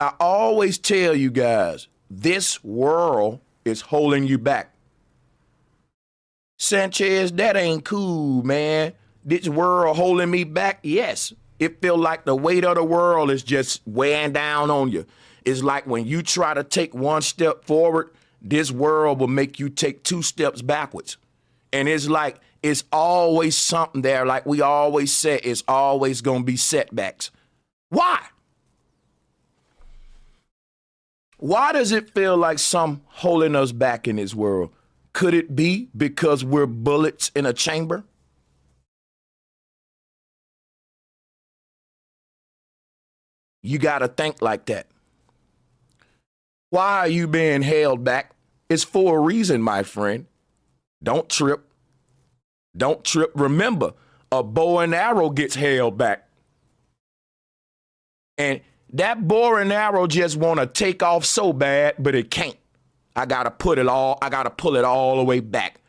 I always tell you guys, this world is holding you back. Sanchez, that ain't cool, man. This world holding me back? Yes. It feel like the weight of the world is just weighing down on you. It's like when you try to take one step forward, this world will make you take 2 steps backwards. And it's like, it's always something there. Like we always said, it's always going to be setbacks. Why? Why does it feel like some holding us back in this world? Could it be because we're bullets in a chamber? You got to think like that. Why are you being held back? It's for a reason, my friend. Don't trip. Don't trip. Remember, a bow and arrow gets held back. And that bow and arrow just want to take off so bad, but it can't. I got to pull it all the way back.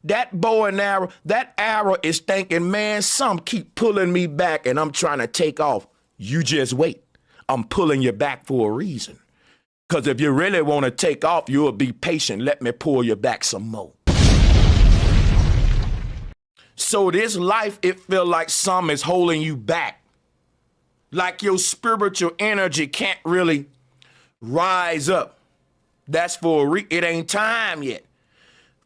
That bow and arrow, that arrow is thinking, man, some keep pulling me back and I'm trying to take off. You just wait. I'm pulling you back for a reason. Because if you really want to take off, you'll be patient. Let me pull you back some more. So this life, it feel like something is holding you back. Like your spiritual energy can't really rise up. That's for it ain't time yet.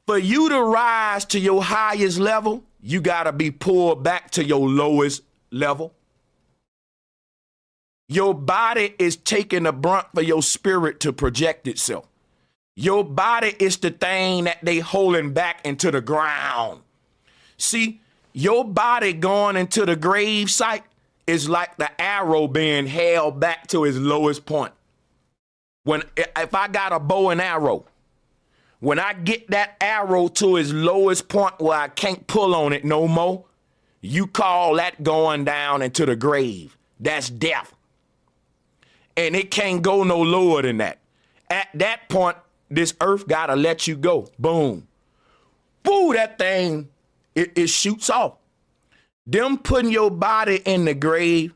For you to rise to your highest level, you got to be pulled back to your lowest level. Your body is taking the brunt for your spirit to project itself. Your body is the thing that they holding back into the ground. See, your body going into the grave site is like the arrow being held back to its lowest point. If I got a bow and arrow, when I get that arrow to its lowest point where I can't pull on it no more, you call that going down into the grave. That's death. And it can't go no lower than that. At that point, this earth got to let you go. Boom. Boo, that thing, it shoots off. Them putting your body in the grave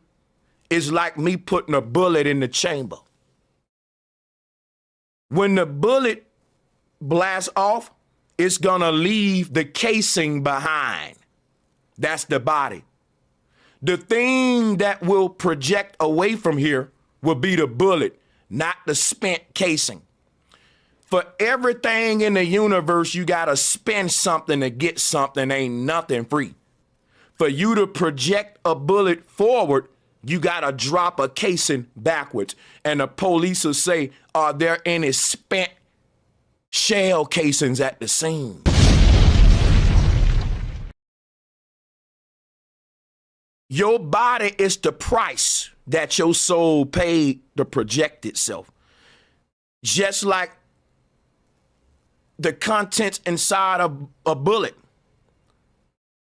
is like me putting a bullet in the chamber. When the bullet blasts off, it's going to leave the casing behind. That's the body. The thing that will project away from here will be the bullet, not the spent casing. For everything in the universe, you got to spend something to get something. Ain't nothing free. For you to project a bullet forward, you got to drop a casing backwards. And the police will say, are there any spent shell casings at the scene? Your body is the price that your soul paid to project itself. Just like the contents inside of a bullet.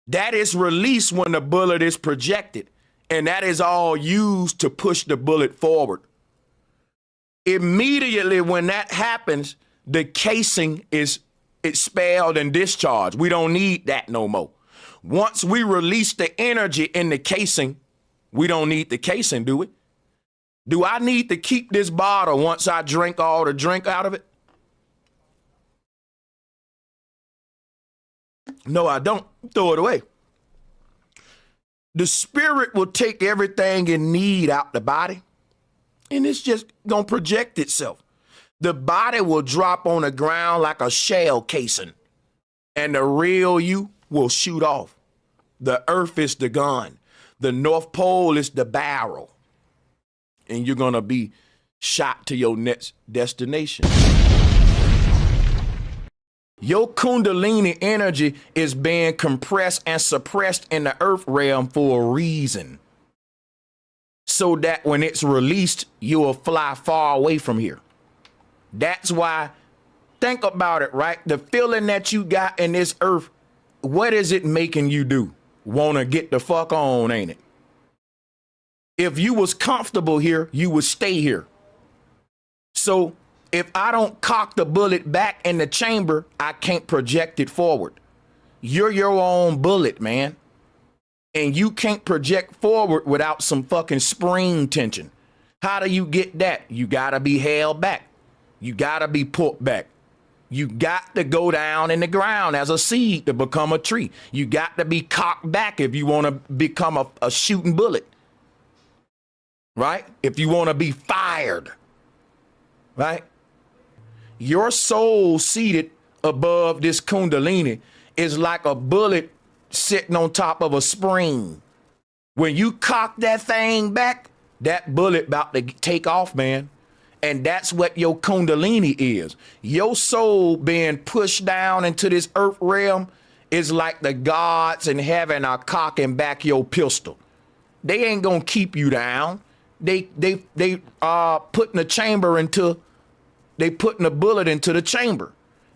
That is released when the bullet is projected. And that is all used to push the bullet forward. Immediately when that happens, the casing is expelled and discharged. We don't need that no more. Once we release the energy in the casing, we don't need the casing, do we? Do I need to keep this bottle once I drink all the drink out of it? No, I don't. Throw it away. The spirit will take everything in need out the body, and it's just going to project itself. The body will drop on the ground like a shell casing, and the real you will shoot off. The earth is the gun. The North Pole is the barrel. And you're going to be shot to your next destination. Your Kundalini energy is being compressed and suppressed in the earth realm for a reason. So that when it's released, you will fly far away from here. That's why, think about it, right? The feeling that you got in this earth, what is it making you do? Want to get the fuck on, ain't it? If you was comfortable here, you would stay here. So if I don't cock the bullet back in the chamber, I can't project it forward. You're your own bullet, man. And you can't project forward without some fucking spring tension. How do you get that? You got to be held back. You got to be put back. You got to go down in the ground as a seed to become a tree. You got to be cocked back if you want to become a shooting bullet, right? If you want to be fired, right? Your soul seated above this kundalini is like a bullet sitting on top of a spring. When you cock that thing back, that bullet about to take off, man. And that's what your kundalini is. Your soul being pushed down into this earth realm is like the gods in heaven are cocking back your pistol. They ain't gonna keep you down. They are putting a chamber into, they putting a bullet into the chamber.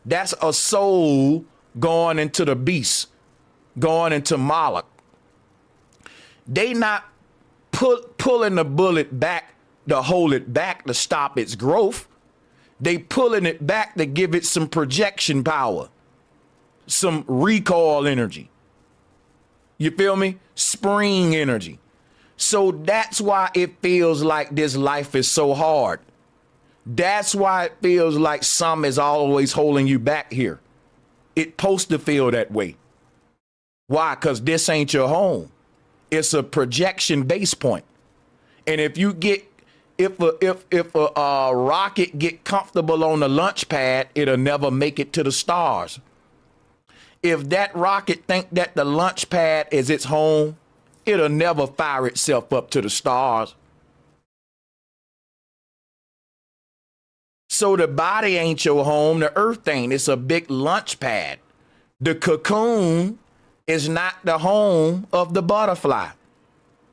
That's a soul going into the beast, going into Moloch. They not pulling the bullet back to hold it back to stop its growth. They pulling it back to give it some projection power, some recoil energy. You feel me? Spring energy. So that's why it feels like this life is so hard. That's why it feels like some is always holding you back here. It's supposed to feel that way. Why? Because this ain't your home. It's a projection base point. And if you get, if a rocket get comfortable on the launch pad, it'll never make it to the stars. If that rocket think that the launch pad is its home, it'll never fire itself up to the stars. So the body ain't your home, the earth ain't. It's a big launch pad. The cocoon is not the home of the butterfly.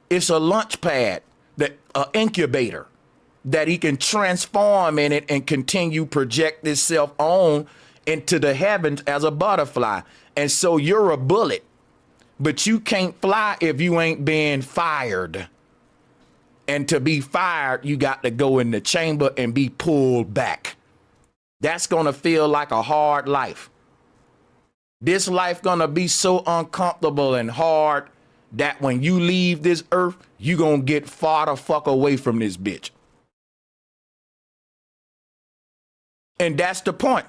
It's a launch pad, an incubator that he can transform in it and continue project itself on into the heavens as a butterfly. And so you're a bullet, but you can't fly if you ain't being fired. And to be fired, you got to go in the chamber and be pulled back. That's going to feel like a hard life. This life going to be so uncomfortable and hard that when you leave this earth, you going to get far the fuck away from this bitch. And that's the point.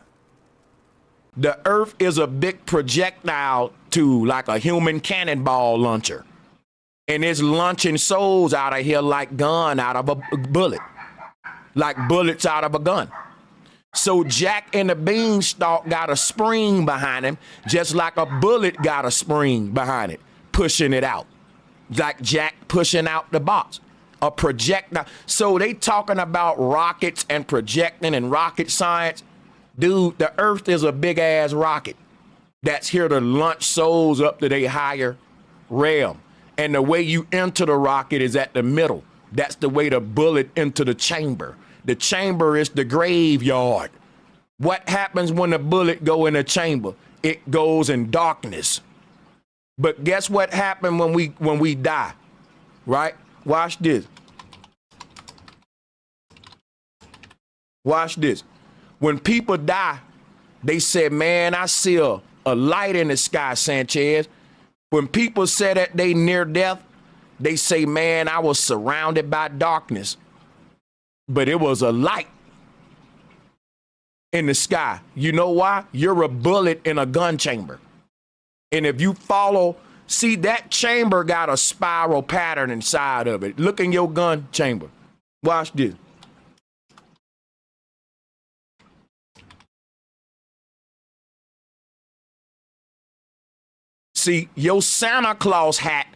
The earth is a big projectile to like a human cannonball launcher. And it's launching souls out of here like gun out of a bullet. Like bullets out of a gun. So Jack and the Beanstalk got a spring behind him, just like a bullet got a spring behind it, pushing it out. Like Jack pushing out the box. A projectile. So they talking about rockets and projecting and rocket science. Dude, the earth is a big ass rocket that's here to launch souls up to their higher realm. And the way you enter the rocket is at the middle. That's the way the bullet into the chamber. The chamber is the graveyard. What happens when the bullet go in the chamber? It goes in darkness. But guess what happened when we die? Right? Watch this. Watch this. When people die, they say, man, I see a light in the sky, Sanchez. When people say that they near death, they say, man, I was surrounded by darkness, but it was a light in the sky. You know why? You're a bullet in a gun chamber. And if you follow, see that chamber got a spiral pattern inside of it. Look in your gun chamber. Watch this. See, your Santa Claus hat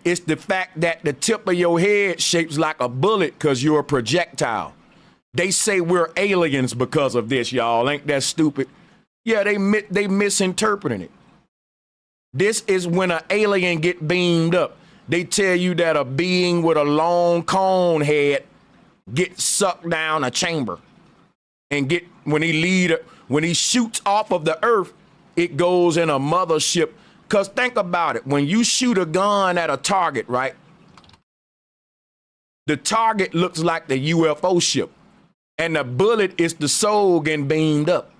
is the fact that the tip of your head shapes like a bullet because you're a projectile. They say we're aliens because of this, y'all. Ain't that stupid? Yeah, they misinterpreting it. This is when an alien get beamed up. They tell you that a being with a long cone head gets sucked down a chamber and when he shoots off of the earth, it goes in a mothership. Because think about it. When you shoot a gun at a target, right? The target looks like the UFO ship. And the bullet is the soul getting beamed up.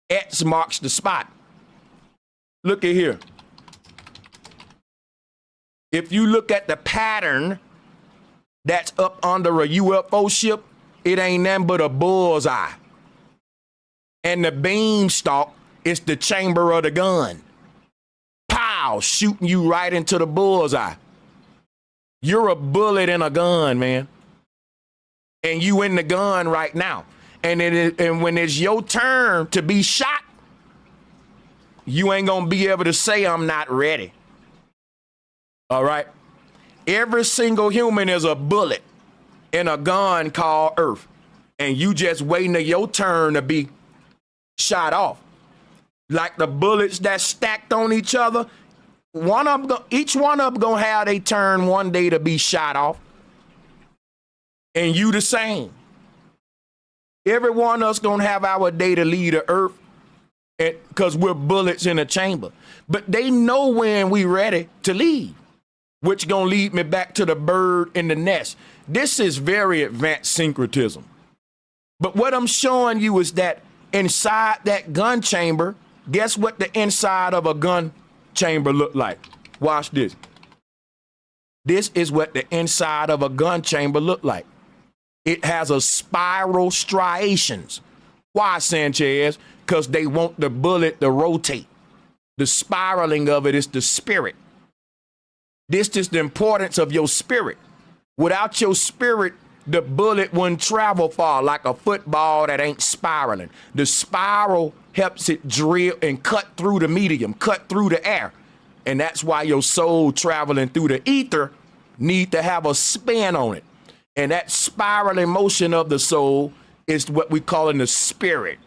X marks the spot. Look at here. If you look at the pattern that's up under a UFO ship, it ain't nothing but a bullseye. And the beanstalk is the chamber of the gun. Pow, shooting you right into the bullseye. You're a bullet in a gun, man. And you in the gun right now. And when it's your turn to be shot, you ain't gonna be able to say I'm not ready. All right? Every single human is a bullet in a gun called Earth. And you just waiting for your turn to be shot off. Like the bullets that stacked on each other, each one of them gonna have their turn one day to be shot off. And you the same. Every one of us gonna have our day to leave the earth, because we're bullets in a chamber. But they know when we ready to leave, which gonna lead me back to the bird in the nest. This is very advanced syncretism. But what I'm showing you is that inside that gun chamber, guess what the inside of a gun chamber look like? Watch this. This is what the inside of a gun chamber look like. It has a spiral striations. Why, Sanchez? Because they want the bullet to rotate. The spiraling of it is the spirit. This is the importance of your spirit. Without your spirit, the bullet wouldn't travel far, like a football that ain't spiraling. The spiral helps it drill and cut through the medium, cut through the air. And that's why your soul traveling through the ether need to have a spin on it. And that spiraling motion of the soul is what we call in the spirit.